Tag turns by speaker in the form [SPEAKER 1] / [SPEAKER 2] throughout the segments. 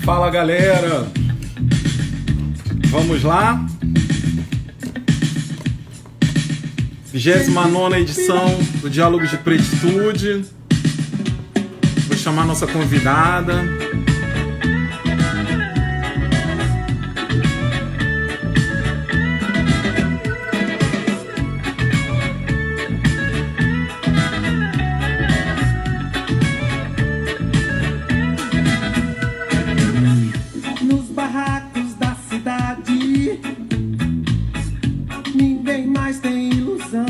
[SPEAKER 1] Fala galera, vamos lá? 29ª edição do Diálogos de Pretitude. Vou chamar nossa convidada.
[SPEAKER 2] Nos barracos da cidade, ninguém mais tem ilusão.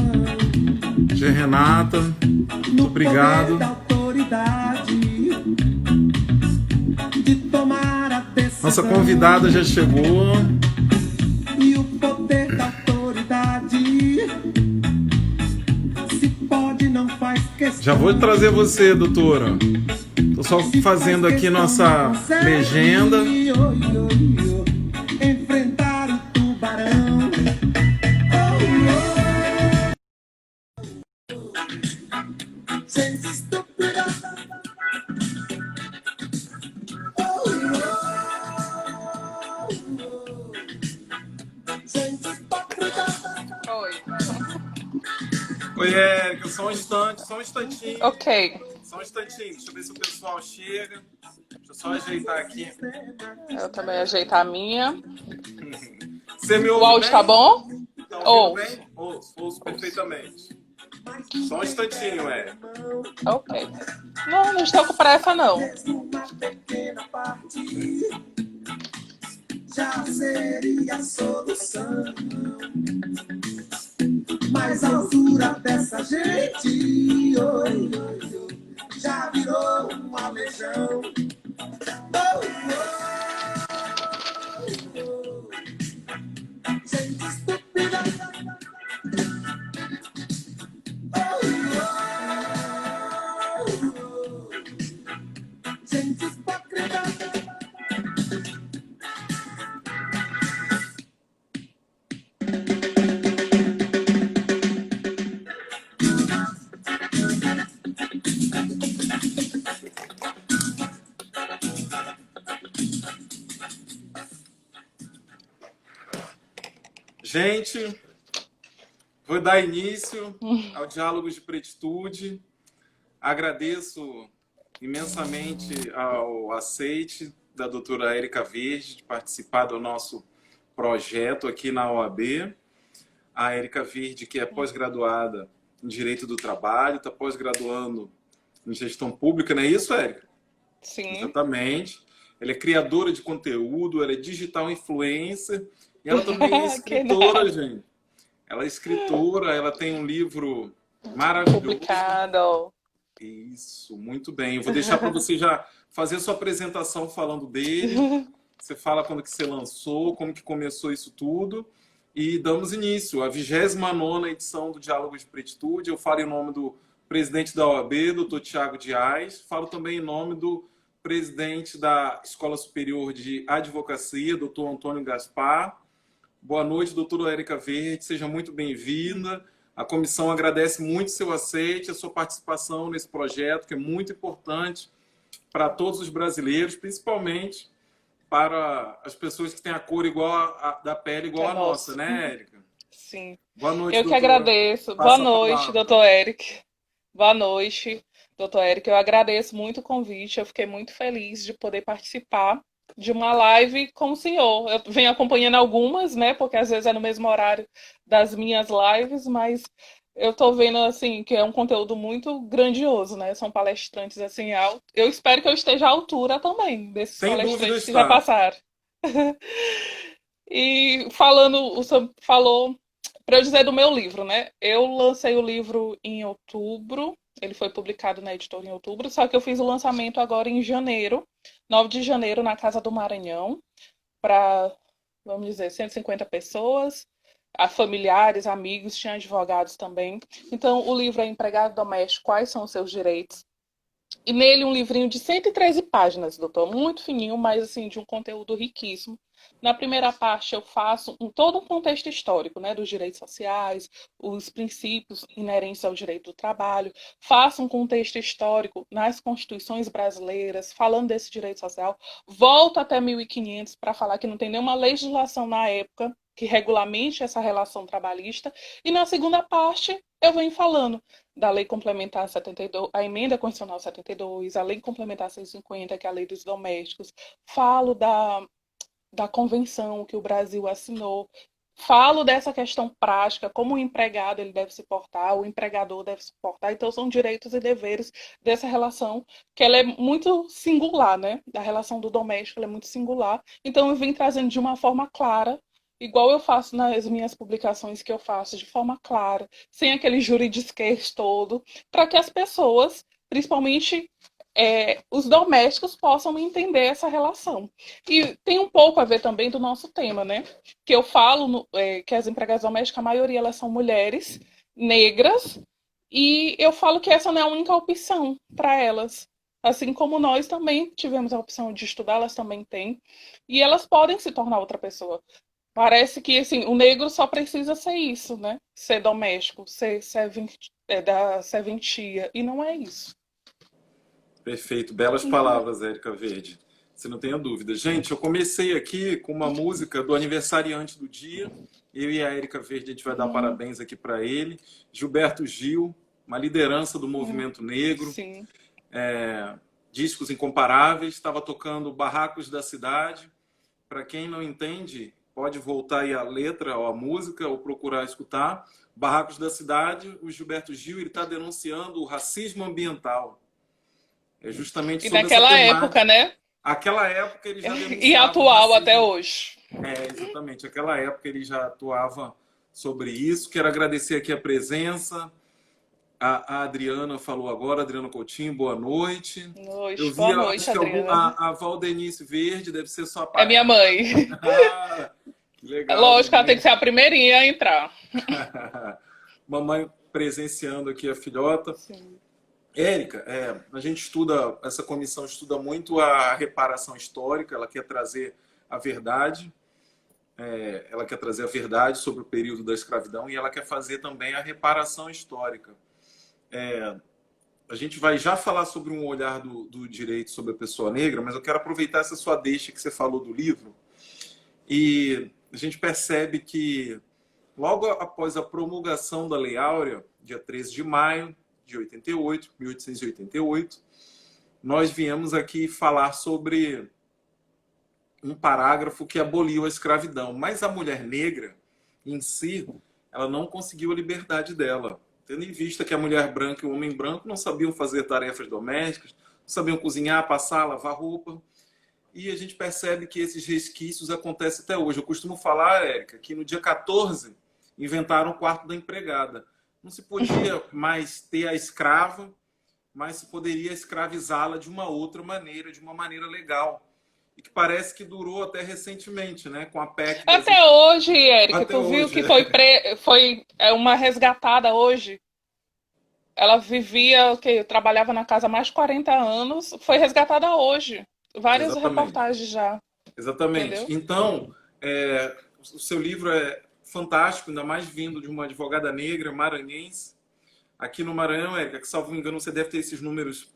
[SPEAKER 1] Tia Renata, muito obrigado.
[SPEAKER 2] Da autoridade de tomar a decisão.
[SPEAKER 1] Nossa convidada já chegou.
[SPEAKER 2] E o poder da autoridade se pode, não faz questão.
[SPEAKER 1] Já vou trazer você, doutora. Tô só fazendo aqui nossa legenda.
[SPEAKER 2] Enfrentar o tubarão. Gente estúpida. Gente hipócrita.
[SPEAKER 3] Oi.
[SPEAKER 1] Oi, Érica, só um instante, só um instantinho.
[SPEAKER 3] Ok.
[SPEAKER 1] Só um instantinho, deixa eu ver se o pessoal chega. Deixa eu só ajeitar aqui.
[SPEAKER 3] Eu também ajeitar a minha.
[SPEAKER 1] Você me
[SPEAKER 3] O
[SPEAKER 1] ouve
[SPEAKER 3] áudio
[SPEAKER 1] bem?
[SPEAKER 3] tá bom?
[SPEAKER 1] Tá
[SPEAKER 3] Ouve.
[SPEAKER 1] ouvindo bem? Ouço perfeitamente. Só um instantinho, Érica.
[SPEAKER 3] Ok. Não estou com pressa, não.
[SPEAKER 2] Uma pequena parte já seria a solução. Mas a altura dessa gente já virou uma legião. Gente estúpida. Gente hipócrita.
[SPEAKER 1] Gente, vou dar início ao Diálogos de Pretitude. Agradeço imensamente ao aceite da doutora Érica Verde de participar do nosso projeto aqui na OAB. A Érica Verde, que é pós-graduada em Direito do Trabalho, está pós-graduando em Gestão Pública, não é isso, Érica?
[SPEAKER 3] Sim.
[SPEAKER 1] Exatamente. Ela é criadora de conteúdo, ela é digital influencer e ela também é escritora, gente. Ela é escritora, ela tem um livro maravilhoso.
[SPEAKER 3] Publicado.
[SPEAKER 1] Isso, muito bem. Eu vou deixar para você já fazer sua apresentação falando dele. Você fala quando que você lançou, como que começou isso tudo. E damos início à 29ª edição do Diálogo de Pretitude. Eu falo em nome do presidente da OAB, doutor Tiago Dias. Falo também em nome do presidente da Escola Superior de Advocacia, doutor Antônio Gaspar. Boa noite, doutora Érica Verde. Seja muito bem-vinda. A comissão agradece muito seu aceite, a sua participação nesse projeto, que é muito importante para todos os brasileiros, principalmente para as pessoas que têm a cor igual da pele igual a nossa, né, Érica?
[SPEAKER 3] Sim.
[SPEAKER 1] Boa noite,
[SPEAKER 3] Eu que
[SPEAKER 1] doutora.
[SPEAKER 3] agradeço.
[SPEAKER 1] Passa
[SPEAKER 3] Boa
[SPEAKER 1] a
[SPEAKER 3] noite,
[SPEAKER 1] palavra.
[SPEAKER 3] doutor Eric. Boa noite, doutor Eric. Eu agradeço muito o convite. Eu fiquei muito feliz de poder participar de uma live com o senhor. Eu venho acompanhando algumas, né? Porque às vezes é no mesmo horário das minhas lives, mas eu tô vendo assim que é um conteúdo muito grandioso, né? São palestrantes assim alto. Eu espero que eu esteja à altura também desses
[SPEAKER 1] Sem dúvida
[SPEAKER 3] palestrantes que já
[SPEAKER 1] está.
[SPEAKER 3] passaram. E falando, o senhor falou para eu dizer do meu livro, né? Eu lancei o livro em outubro, ele foi publicado na editora em outubro, só que eu fiz o lançamento agora em janeiro, 9 de janeiro, na Casa do Maranhão, para, vamos dizer, 150 pessoas, familiares, amigos, tinha advogados também. Então, o livro é Empregado Doméstico, Quais são os seus direitos? E nele um livrinho de 113 páginas, doutor, muito fininho, mas assim, de um conteúdo riquíssimo. Na primeira parte, eu faço todo um contexto histórico, né, dos direitos sociais, os princípios inerentes ao direito do trabalho, faço um contexto histórico nas constituições brasileiras, falando desse direito social, volto até 1500 para falar que não tem nenhuma legislação na época que regulamente essa relação trabalhista, e na segunda parte eu venho falando da Lei Complementar 72, a Emenda Constitucional 72, a Lei Complementar 150, que é a Lei dos Domésticos, falo da convenção que o Brasil assinou, falo dessa questão prática, como o empregado ele deve se portar, o empregador deve se portar, então são direitos e deveres dessa relação, que ela é muito singular, né? A relação do doméstico ela é muito singular, então eu vim trazendo de uma forma clara, igual eu faço nas minhas publicações que eu faço, de forma clara, sem aquele juridisquês todo, para que as pessoas, principalmente os domésticos, possam entender essa relação. E tem um pouco a ver também do nosso tema, né? Que eu falo que as empregadas domésticas, a maioria elas são mulheres negras, e eu falo que essa não é a única opção para elas. Assim como nós também tivemos a opção de estudar, elas também têm. E elas podem se tornar outra pessoa. Parece que assim, o negro só precisa ser isso, né? Ser doméstico, ser da serventia. E não é isso.
[SPEAKER 1] Perfeito, belas palavras, Érica Verde. Você não tenha dúvida. Gente, eu comecei aqui com uma música do aniversariante do dia. Eu e a Érica Verde, a gente vai dar parabéns aqui para ele. Gilberto Gil, uma liderança do movimento negro.
[SPEAKER 3] Sim.
[SPEAKER 1] Discos incomparáveis. Estava tocando Barracos da Cidade. Para quem não entende, pode voltar aí a letra ou a música ou procurar escutar. Barracos da Cidade, o Gilberto Gil está denunciando o racismo ambiental. É justamente
[SPEAKER 3] E
[SPEAKER 1] sobre
[SPEAKER 3] naquela
[SPEAKER 1] essa temática.
[SPEAKER 3] época, né?
[SPEAKER 1] Aquela época ele já denunciava
[SPEAKER 3] E atual
[SPEAKER 1] o
[SPEAKER 3] até
[SPEAKER 1] racismo.
[SPEAKER 3] hoje.
[SPEAKER 1] Exatamente. Aquela época ele já atuava sobre isso. Quero agradecer aqui a presença. A Adriana falou agora, Adriana Coutinho, boa noite. Eu vi,
[SPEAKER 3] Boa noite,
[SPEAKER 1] acho que
[SPEAKER 3] Adriana.
[SPEAKER 1] a Valdenice Verde deve ser sua
[SPEAKER 3] É minha mãe.
[SPEAKER 1] Ah, que legal.
[SPEAKER 3] Lógico, ela tem que ser a primeirinha a entrar.
[SPEAKER 1] Mamãe presenciando aqui a filhota.
[SPEAKER 3] Sim.
[SPEAKER 1] Érica, a gente estuda, essa comissão estuda muito a reparação histórica, ela quer trazer a verdade, ela quer trazer a verdade sobre o período da escravidão e ela quer fazer também a reparação histórica. A gente vai já falar sobre um olhar do direito sobre a pessoa negra, mas eu quero aproveitar essa sua deixa que você falou do livro e a gente percebe que logo após a promulgação da Lei Áurea, dia 13 de maio, de 1888, nós viemos aqui falar sobre um parágrafo que aboliu a escravidão. Mas a mulher negra, em si, ela não conseguiu a liberdade dela. Tendo em vista que a mulher branca e o homem branco não sabiam fazer tarefas domésticas, não sabiam cozinhar, passar, lavar roupa. E a gente percebe que esses resquícios acontecem até hoje. Eu costumo falar, Érica, que no dia 14 inventaram o quarto da empregada. Não se podia mais ter a escrava, mas se poderia escravizá-la de uma outra maneira, de uma maneira legal. E que parece que durou até recentemente, né? Com a PEC.
[SPEAKER 3] Até hoje, Érica,
[SPEAKER 1] Até
[SPEAKER 3] tu viu
[SPEAKER 1] hoje,
[SPEAKER 3] que foi uma resgatada hoje? Ela vivia, trabalhava na casa há mais de 40 anos, foi resgatada hoje. Várias
[SPEAKER 1] Exatamente.
[SPEAKER 3] reportagens já.
[SPEAKER 1] Exatamente.
[SPEAKER 3] Entendeu?
[SPEAKER 1] Então, o seu livro é fantástico, ainda mais vindo de uma advogada negra maranhense. Aqui no Maranhão, Érica, que salvo engano, você deve ter esses números.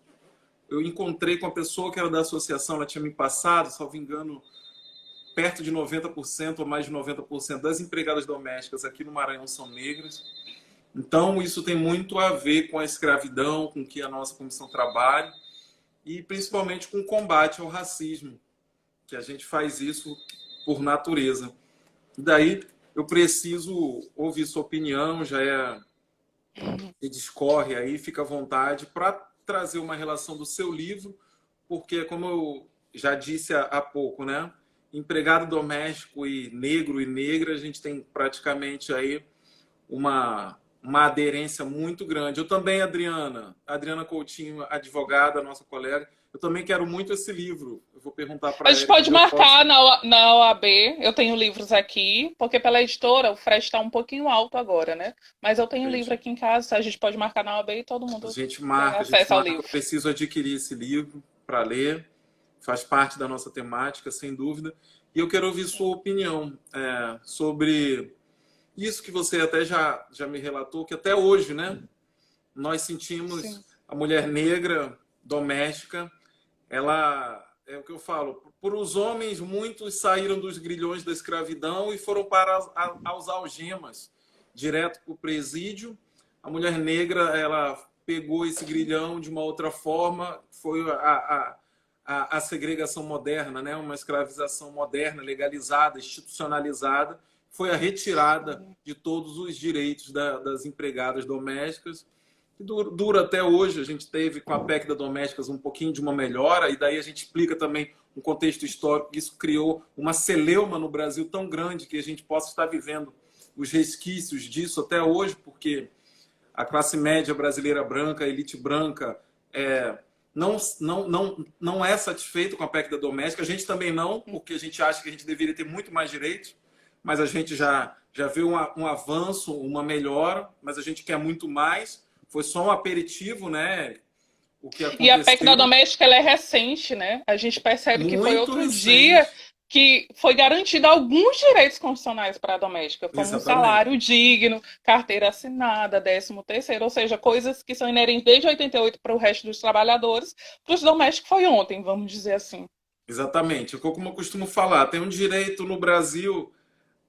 [SPEAKER 1] Eu encontrei com a pessoa que era da associação, ela tinha me passado, salvo engano, perto de 90% ou mais de 90% das empregadas domésticas aqui no Maranhão são negras. Então, isso tem muito a ver com a escravidão, com que a nossa comissão trabalha e principalmente com o combate ao racismo, que a gente faz isso por natureza. E daí, eu preciso ouvir sua opinião, se discorre aí, fica à vontade para trazer uma relação do seu livro, porque, como eu já disse há pouco, né? Empregado doméstico e negro e negra, a gente tem praticamente aí uma aderência muito grande. Eu também, Adriana Coutinho, advogada, nossa colega, eu também quero muito esse livro. Eu vou perguntar para
[SPEAKER 3] A gente pode marcar na OAB, eu tenho livros aqui, porque pela editora o frete está um pouquinho alto agora, né? Mas eu tenho livro aqui em casa, a gente pode marcar na OAB e todo mundo
[SPEAKER 1] a gente
[SPEAKER 3] tem
[SPEAKER 1] marca,
[SPEAKER 3] acesso ao livro.
[SPEAKER 1] Eu preciso adquirir esse livro para ler, faz parte da nossa temática, sem dúvida. E eu quero ouvir sua opinião sobre isso que você até já me relatou, que até hoje, né, nós sentimos
[SPEAKER 3] Sim.
[SPEAKER 1] a mulher negra doméstica, ela é o que eu falo, por os homens, muitos saíram dos grilhões da escravidão e foram para as algemas, direto para o presídio. A mulher negra, ela pegou esse grilhão de uma outra forma, foi a segregação moderna, né? Uma escravização moderna, legalizada, institucionalizada, foi a retirada de todos os direitos das empregadas domésticas, que dura até hoje. A gente teve com a PEC da Domésticas um pouquinho de uma melhora, e daí a gente explica também um contexto histórico que isso criou uma celeuma no Brasil tão grande que a gente possa estar vivendo os resquícios disso até hoje, porque a classe média brasileira branca, a elite branca, não é satisfeito com a PEC da Doméstica. A gente também não, porque a gente acha que a gente deveria ter muito mais direitos, mas a gente já vê um avanço, uma melhora, mas a gente quer muito mais. Foi só um aperitivo, né? O que
[SPEAKER 3] E a PEC da
[SPEAKER 1] aconteceu,
[SPEAKER 3] doméstica ela é recente, né? A gente percebe que foi
[SPEAKER 1] muito
[SPEAKER 3] outro dia
[SPEAKER 1] recente.
[SPEAKER 3] que foi garantido alguns direitos constitucionais para a doméstica, como um
[SPEAKER 1] Exatamente.
[SPEAKER 3] salário digno, carteira assinada, 13º, ou seja, coisas que são inerentes desde 88 para o resto dos trabalhadores, para os domésticos foi ontem, vamos dizer assim.
[SPEAKER 1] Exatamente. Como eu costumo falar, tem um direito no Brasil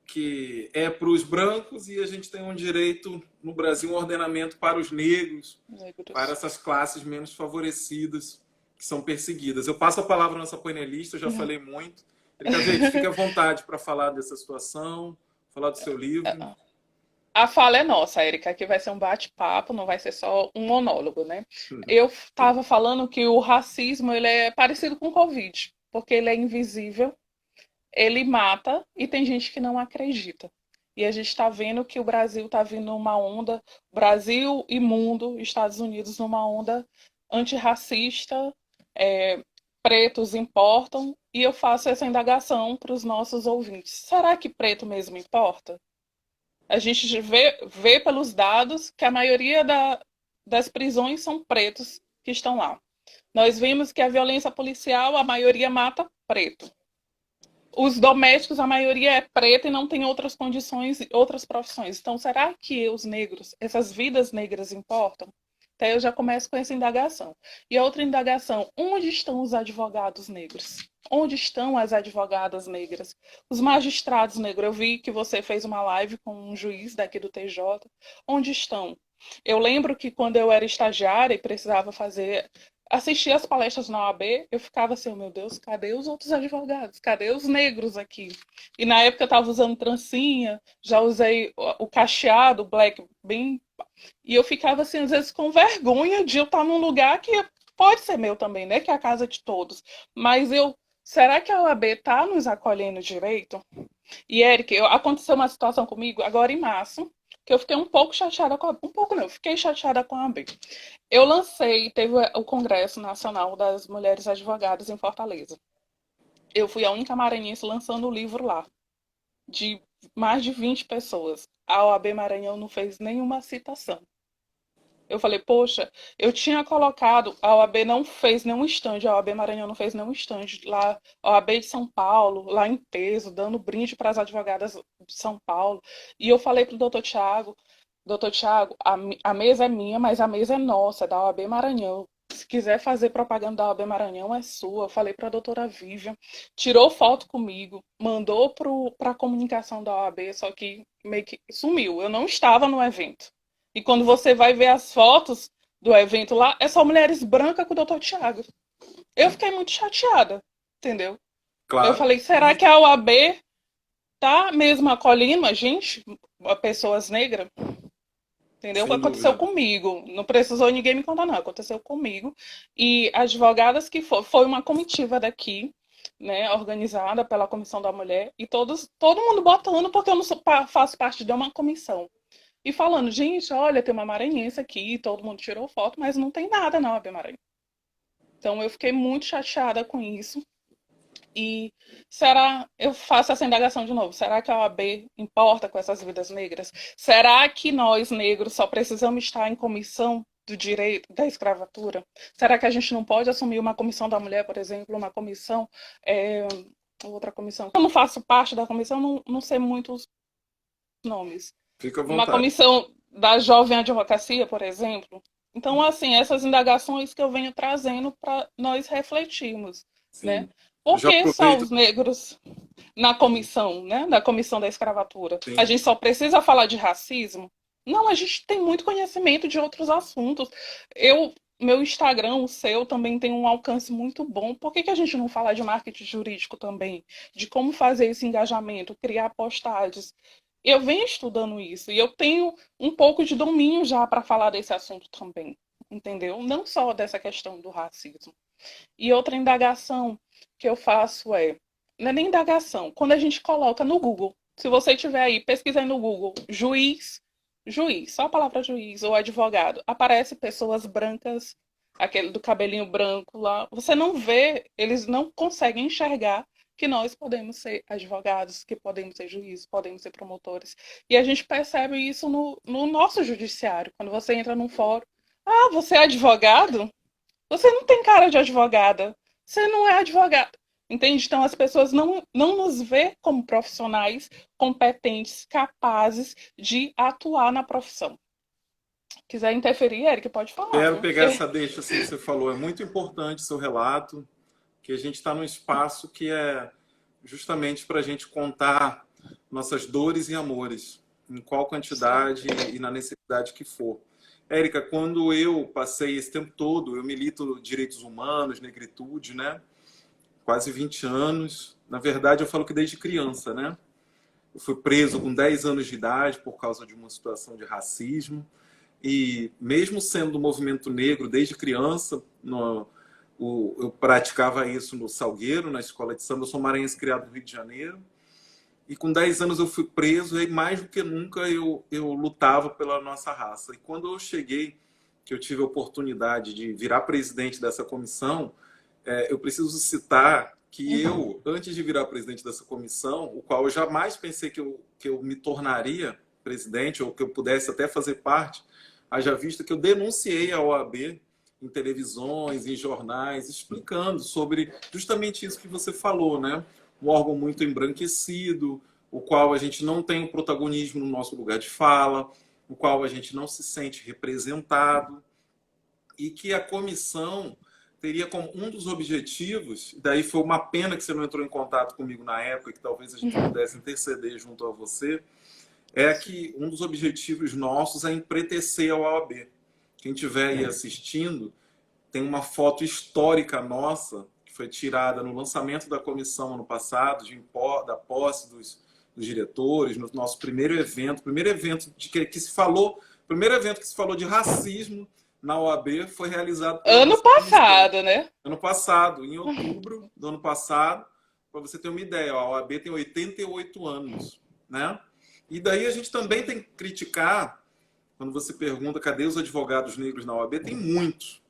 [SPEAKER 1] que é para os brancos e a gente tem um direito no Brasil, um ordenamento para os negros, para
[SPEAKER 3] Negros.
[SPEAKER 1] essas classes menos favorecidas que são perseguidas. Eu passo a palavra à nossa painelista, eu já falei muito. Erika Verde, fique à vontade para falar dessa situação, falar do seu livro.
[SPEAKER 3] A fala é nossa, Érica. Aqui vai ser um bate-papo, não vai ser só um monólogo, né? Eu estava falando que o racismo ele é parecido com o Covid, porque ele é invisível, ele mata e tem gente que não acredita. E a gente está vendo que o Brasil está vindo uma onda, Brasil e mundo, Estados Unidos numa onda antirracista, é, pretos importam, e eu faço essa indagação para os nossos ouvintes. Será que preto mesmo importa? A gente vê pelos dados que a maioria das prisões são pretos que estão lá. Nós vimos que a violência policial, a maioria mata preto. Os domésticos, a maioria é preta e não tem outras condições, outras profissões. Então, será que os negros, essas vidas negras importam? Até eu já começo com essa indagação. E a outra indagação, onde estão os advogados negros? Onde estão as advogadas negras? Os magistrados negros? Eu vi que você fez uma live com um juiz daqui do TJ. Onde estão? Eu lembro que quando eu era estagiária e precisava assistir as palestras na OAB, eu ficava assim, oh, meu Deus, cadê os outros advogados? Cadê os negros aqui? E na época eu estava usando trancinha, já usei o cacheado, o black, bem. E eu ficava assim, às vezes, com vergonha de eu estar num lugar que pode ser meu também, né? Que é a casa de todos. Mas será que a OAB está nos acolhendo direito? E, Eric, aconteceu uma situação comigo agora em março, que eu fiquei um pouco chateada com a. Um pouco não, eu fiquei chateada com a OAB. Eu teve o Congresso Nacional das Mulheres Advogadas em Fortaleza. Eu fui a única maranhense lançando o livro lá, de mais de 20 pessoas. A OAB Maranhão não fez nenhuma citação. Eu falei, poxa, eu tinha colocado, a OAB não fez nenhum stand, a OAB Maranhão não fez nenhum stand lá, a OAB de São Paulo, lá em peso, dando brinde para as advogadas de São Paulo. E eu falei para o doutor Tiago, a mesa é minha, mas a mesa é nossa, é da OAB Maranhão. Se quiser fazer propaganda da OAB Maranhão, é sua. Eu falei para a doutora Vivian, tirou foto comigo, mandou para a comunicação da OAB, só que meio que sumiu. Eu não estava no evento. E quando você vai ver as fotos do evento lá, é só mulheres brancas com o doutor Tiago. Eu fiquei muito chateada, entendeu? Eu
[SPEAKER 1] Claro,
[SPEAKER 3] falei, será que a OAB tá mesmo acolhendo a gente, pessoas negras? Entendeu?
[SPEAKER 1] sem
[SPEAKER 3] Aconteceu
[SPEAKER 1] dúvida.
[SPEAKER 3] comigo. Não precisou ninguém me contar, não. Aconteceu comigo. E advogadas que foi uma comitiva daqui, né, organizada pela Comissão da Mulher, e todo mundo botando, porque eu não faço parte de uma comissão. E falando, gente, olha, tem uma maranhense aqui, todo mundo tirou foto, mas não tem nada na OAB Maranhão. Então eu fiquei muito chateada com isso. E eu faço essa indagação de novo, será que a OAB importa com essas vidas negras? Será que nós, negros, só precisamos estar em comissão do direito da escravatura? Será que a gente não pode assumir uma comissão da mulher, por exemplo, uma comissão outra comissão. Eu não faço parte da comissão, não sei muitos nomes.
[SPEAKER 1] Fica à
[SPEAKER 3] Uma
[SPEAKER 1] vontade.
[SPEAKER 3] comissão da Jovem Advocacia, por exemplo. Então, assim, essas indagações que eu venho trazendo para nós refletirmos, né?
[SPEAKER 1] Sim. Eu
[SPEAKER 3] Por
[SPEAKER 1] já
[SPEAKER 3] que só
[SPEAKER 1] aproveito.
[SPEAKER 3] os negros na comissão, né? Na comissão da escravatura? A
[SPEAKER 1] Sim.
[SPEAKER 3] gente só precisa falar de racismo? Não, a gente tem muito conhecimento de outros assuntos. Meu Instagram, o seu, também tem um alcance muito bom. Por que a gente não fala de marketing jurídico também? De como fazer esse engajamento, criar postagens. Eu venho estudando isso e eu tenho um pouco de domínio já para falar desse assunto também, entendeu? Não só dessa questão do racismo. E outra indagação que eu faço não é nem indagação, quando a gente coloca no Google, se você tiver aí, pesquisa aí no Google, juiz, só a palavra juiz ou advogado, aparece pessoas brancas, aquele do cabelinho branco lá, você não vê, eles não conseguem enxergar que nós podemos ser advogados, que podemos ser juízes, podemos ser promotores. E a gente percebe isso no nosso judiciário, quando você entra num fórum, você é advogado? Você não tem cara de advogada. Você não é advogada. Entende? Então as pessoas não nos vê como profissionais competentes, capazes de atuar na profissão. Quiser interferir, Eric, pode falar,
[SPEAKER 1] Quero
[SPEAKER 3] viu?
[SPEAKER 1] pegar essa deixa assim que você falou. É muito importante o seu relato, que a gente está num espaço que é justamente para a gente contar nossas dores e amores, em qual
[SPEAKER 3] Sim.
[SPEAKER 1] quantidade e na necessidade que for. Érica, quando eu passei esse tempo todo, eu milito direitos humanos, negritude, né? Quase 20 anos. Na verdade, eu falo que desde criança, né? Eu fui preso com 10 anos de idade por causa de uma situação de racismo. E mesmo sendo do movimento negro desde criança, eu praticava isso no Salgueiro, na escola de samba. Eu sou maranhense criado no Rio de Janeiro. E com 10 anos eu fui preso e mais do que nunca eu lutava pela nossa raça. E quando eu cheguei, que eu tive a oportunidade de virar presidente dessa comissão, eu preciso citar que eu, antes de virar presidente dessa comissão, o qual eu jamais pensei que eu me tornaria presidente ou que eu pudesse até fazer parte, haja vista que eu denunciei a OAB em televisões, em jornais, explicando sobre justamente isso que você falou, né? Um órgão muito embranquecido, o qual a gente não tem o protagonismo no nosso lugar de fala, o qual a gente não se sente representado, e que a comissão teria como um dos objetivos, daí foi uma pena que você não entrou em contato comigo na época, que talvez a gente pudesse interceder junto a você, é que um dos objetivos nossos é empretecer a OAB. Quem estiver aí assistindo, tem uma foto histórica nossa, que foi tirada no lançamento da comissão ano passado, da posse dos diretores, no nosso primeiro evento que se falou, primeiro evento que se falou de racismo na OAB foi realizado pela
[SPEAKER 3] Ano
[SPEAKER 1] nossa comissão.
[SPEAKER 3] passado, né?
[SPEAKER 1] Ano passado, em outubro do ano passado, para você ter uma ideia, a OAB tem 88 anos, né? E daí a gente também tem que criticar, quando você pergunta cadê os advogados negros na OAB, tem muitos.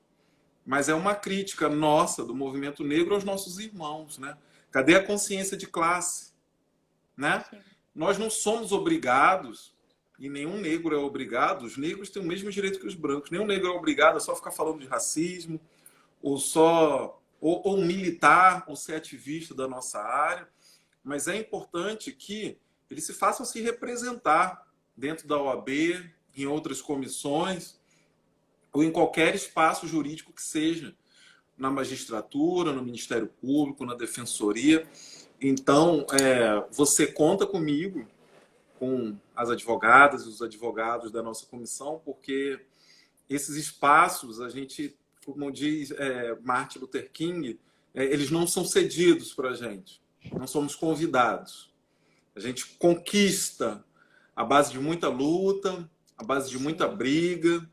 [SPEAKER 1] Mas é uma crítica nossa, do movimento negro, aos nossos irmãos, né? Cadê a consciência de classe, né?
[SPEAKER 3] Sim.
[SPEAKER 1] Nós não somos obrigados, e nenhum negro é obrigado, os negros têm o mesmo direito que os brancos, nenhum negro é obrigado a só ficar falando de racismo, ou militar, ou ser ativista da nossa área, mas é importante que eles se façam se representar dentro da OAB, em outras comissões, ou em qualquer espaço jurídico que seja, na magistratura, no Ministério Público, na Defensoria. Então, você conta comigo, com as advogadas e os advogados da nossa comissão, porque esses espaços, a gente, como diz Martin Luther King, eles não são cedidos para a gente, não somos convidados. A gente conquista à base de muita luta, à base de muita briga.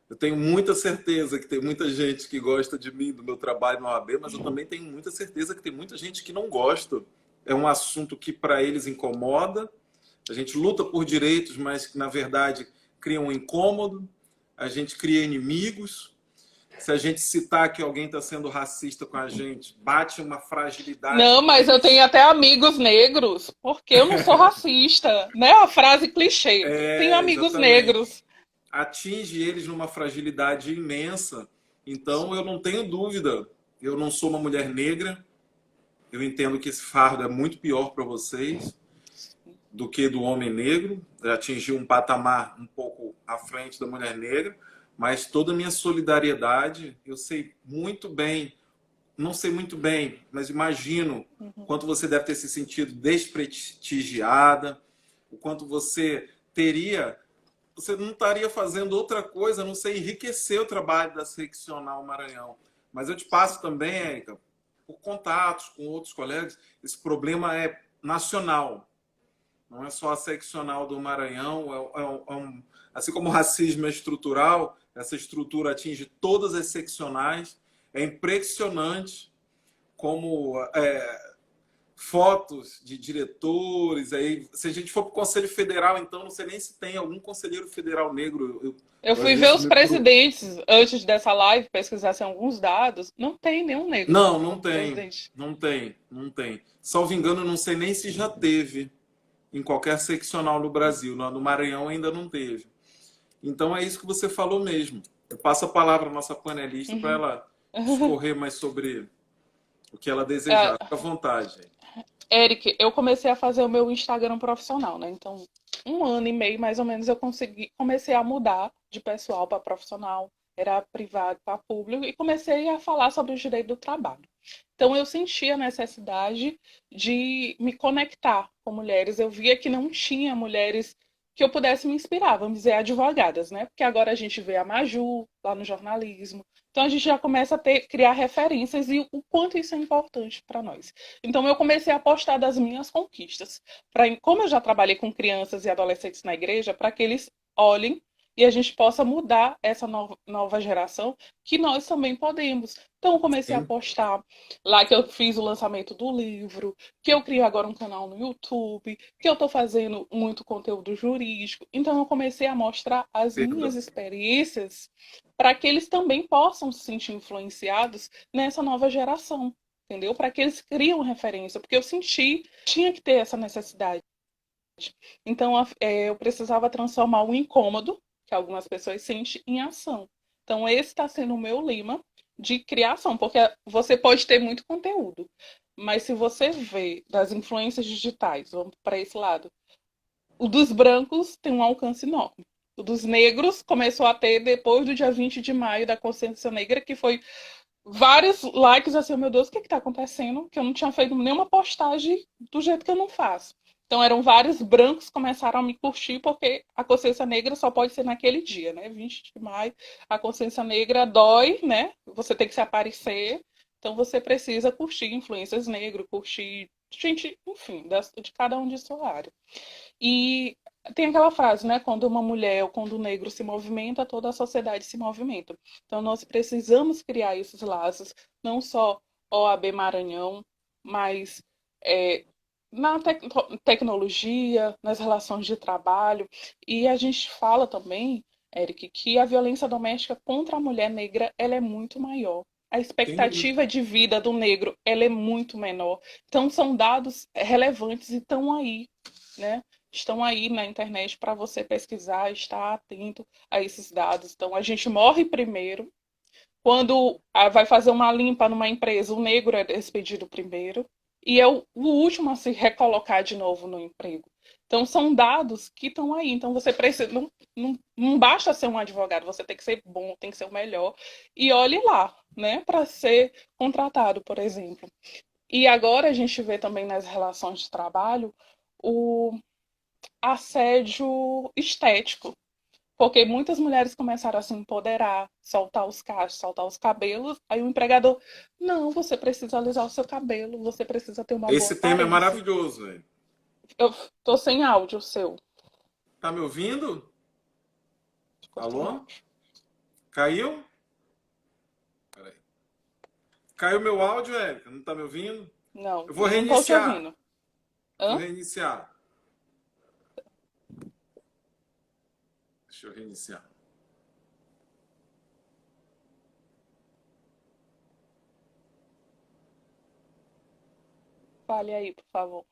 [SPEAKER 1] Eu tenho muita certeza que tem muita gente que gosta de mim, do meu trabalho na OAB, mas eu também tenho muita certeza que tem muita gente que não gosta. É um assunto que para eles incomoda. A gente luta por direitos, mas que na verdade cria um incômodo. A gente cria inimigos. Se a gente citar que alguém está sendo racista com a gente, bate uma fragilidade.
[SPEAKER 3] Não, mas eu tenho até amigos negros, porque eu não sou racista, né? A frase clichê. Tenho amigos
[SPEAKER 1] Exatamente.
[SPEAKER 3] negros.
[SPEAKER 1] Atinge eles numa fragilidade imensa. Então, eu
[SPEAKER 3] Sim.
[SPEAKER 1] não tenho dúvida. Eu não sou uma mulher negra, Eu entendo que esse fardo é muito pior para vocês do que do homem negro, atingiu um patamar um pouco à frente da mulher negra, mas toda a minha solidariedade, eu sei muito bem, não sei muito bem, mas imagino
[SPEAKER 3] Uhum.
[SPEAKER 1] quanto você deve ter se sentido desprestigiada, o quanto você não estaria fazendo outra coisa a não ser enriquecer o trabalho da Seccional Maranhão. Mas eu te passo também, Érica, por contatos com outros colegas, esse problema é nacional. Não é só a seccional do Maranhão, assim como o racismo é estrutural, essa estrutura atinge todas as seccionais. É impressionante como fotos de diretores. Aí, se a gente for para o Conselho Federal, então, não sei nem se tem algum conselheiro federal negro.
[SPEAKER 3] Eu
[SPEAKER 1] Às
[SPEAKER 3] fui ver
[SPEAKER 1] vezes
[SPEAKER 3] os
[SPEAKER 1] me pro...
[SPEAKER 3] presidentes antes dessa live, pesquisassem alguns dados. Não tem nenhum negro
[SPEAKER 1] Não, não tem.
[SPEAKER 3] presidente.
[SPEAKER 1] Não tem. Não tem. Salvo engano, não sei nem se já teve em qualquer seccional no Brasil. No Maranhão ainda não teve. Então é isso que você falou mesmo. Eu passo a palavra à nossa panelista para
[SPEAKER 3] Uhum.
[SPEAKER 1] ela discorrer mais sobre o que ela
[SPEAKER 3] É,
[SPEAKER 1] desejar. Fica à vontade.
[SPEAKER 3] Eric, eu comecei a fazer o meu Instagram profissional, né? Então, 1 ano e meio, mais ou menos, comecei a mudar de pessoal para profissional, era privado para público, e comecei a falar sobre o direito do trabalho. Então, eu sentia a necessidade de me conectar com mulheres. Eu via que não tinha mulheres que eu pudesse me inspirar, vamos dizer, advogadas, né? Porque agora a gente vê a Maju lá no jornalismo. Então, a gente já começa a criar referências e o quanto isso é importante para nós. Então eu comecei a postar das minhas conquistas. Como eu já trabalhei com crianças e adolescentes na igreja, para que eles olhem e a gente possa mudar essa nova geração, que nós também podemos. Então eu comecei a
[SPEAKER 1] Sim.
[SPEAKER 3] postar lá que eu fiz o lançamento do livro, que eu crio agora um canal no YouTube, que eu estou fazendo muito conteúdo jurídico. Então eu comecei a mostrar as minhas
[SPEAKER 1] Perdão.
[SPEAKER 3] experiências para que eles também possam se sentir influenciados nessa nova geração, entendeu? Para que eles criam referência, porque eu senti, tinha que ter essa necessidade. Então, eu precisava transformar o incômodo, que algumas pessoas sentem, em ação. Então, esse está sendo o meu lema de criação, porque você pode ter muito conteúdo, mas se você vê das influências digitais, vamos para esse lado, o dos brancos tem um alcance enorme. O dos negros começou a ter depois do dia 20 de maio da consciência negra, que foi vários likes assim, oh, meu Deus, o que está acontecendo? Que eu não tinha feito nenhuma postagem do jeito que eu não faço. Então eram vários brancos que começaram a me curtir, porque a consciência negra só pode ser naquele dia, né? 20 de maio, a consciência negra dói, né? Você tem que se aparecer, então você precisa curtir influências negras, curtir gente, enfim, de cada um de sua área. E tem aquela frase, né? Quando uma mulher ou quando um negro se movimenta, toda a sociedade se movimenta. Então, nós precisamos criar esses laços, não só OAB Maranhão, mas é, na tecnologia, nas relações de trabalho. E a gente fala também, Eric, que a violência doméstica contra a mulher negra ela é muito maior. A
[SPEAKER 1] Sem dúvida.
[SPEAKER 3] expectativa de vida do negro ela é muito menor. Então, são dados relevantes e estão aí, né? Estão aí na internet para você pesquisar, estar atento a esses dados. Então, a gente morre primeiro. Quando vai fazer uma limpa numa empresa, o negro é despedido primeiro e é o último a se recolocar de novo no emprego. Então, são dados que estão aí. Então, você precisa. Não basta ser um advogado, você tem que ser bom, tem que ser o melhor. E olhe lá, né, para ser contratado, por exemplo. E agora a gente vê também nas relações de trabalho o assédio estético, porque muitas mulheres começaram a se empoderar, soltar os cachos, soltar os cabelos, aí o empregador, não, você precisa alisar o seu cabelo, você precisa ter uma boa
[SPEAKER 1] Esse tema é
[SPEAKER 3] aparência.
[SPEAKER 1] maravilhoso, velho.
[SPEAKER 3] Eu tô sem áudio seu.
[SPEAKER 1] Tá me ouvindo?
[SPEAKER 3] Cortou o
[SPEAKER 1] Alô?
[SPEAKER 3] áudio.
[SPEAKER 1] Caiu? Peraí. Caiu meu áudio, Érica? Não tá me ouvindo?
[SPEAKER 3] Não,
[SPEAKER 1] Eu vou
[SPEAKER 3] não tô te
[SPEAKER 1] reiniciar.
[SPEAKER 3] ouvindo.
[SPEAKER 1] Vou
[SPEAKER 3] Hã?
[SPEAKER 1] reiniciar. Deixa eu reiniciar.
[SPEAKER 3] Fale aí, por favor.